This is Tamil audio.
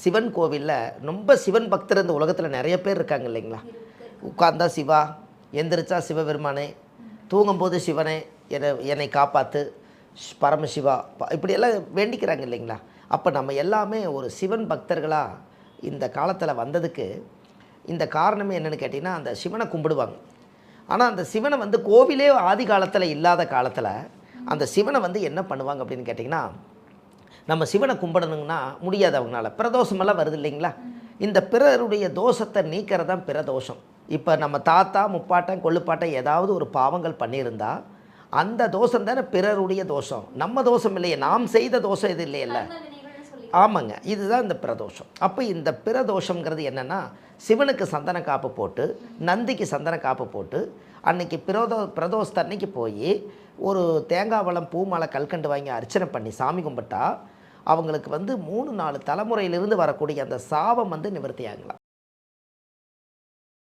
சிவன் கோவிலில் ரொம்ப சிவன் பக்தர் இந்த உலகத்தில் நிறைய பேர் இருக்காங்க இல்லைங்களா? உட்கார்ந்தா சிவா, எந்திரிச்சா சிவபெருமானே, தூங்கும்போது சிவனே என்னை காப்பாற்று, பரமசிவா, இப்படியெல்லாம் வேண்டிக்கிறாங்க இல்லைங்களா? அப்போ நம்ம எல்லாமே ஒரு சிவன் பக்தர்களாக இந்த காலத்தில் வந்ததுக்கு இந்த காரணமே என்னென்னு கேட்டிங்கன்னா, அந்த சிவனை கும்பிடுவாங்க. ஆனால் அந்த சிவனை வந்து கோவிலே ஆதி காலத்தில் இல்லாத காலத்தில் அந்த சிவனை வந்து என்ன பண்ணுவாங்க அப்படின்னு கேட்டிங்கன்னா, நம்ம சிவனை கும்பிடணுங்கன்னா முடியாது அவங்களால. பிரதோஷமெல்லாம் வருது இல்லைங்களா? இந்த பிறருடைய தோஷத்தை நீக்கிறது தான் பிரதோஷம். இப்போ நம்ம தாத்தா, முப்பாட்டன், கொள்ளுப்பாட்டன் ஏதாவது ஒரு பாவங்கள் பண்ணியிருந்தா அந்த தோஷம் தானே பிறருடைய தோஷம். நம்ம தோஷம் இல்லையே, நாம் செய்த தோஷம் இது இல்லையல்ல. ஆமாங்க, இதுதான் இந்த பிரதோஷம். அப்போ இந்த பிரதோஷங்கிறது என்னென்னா, சிவனுக்கு சந்தன காப்பு போட்டு, நந்திக்கு சந்தன காப்பு போட்டு, அன்றைக்கி பிரதோஷத்தன்னைக்கு போய் ஒரு தேங்காய் பழம், பூ மாலை, கல்கண்டு வாங்கி அர்ச்சனை பண்ணி சாமி கும்பிட்டா அவங்களுக்கு வந்து 3-4 தலைமுறையிலிருந்து வரக்கூடிய அந்த சாபம் வந்து நிவர்த்தி ஆகலாம்.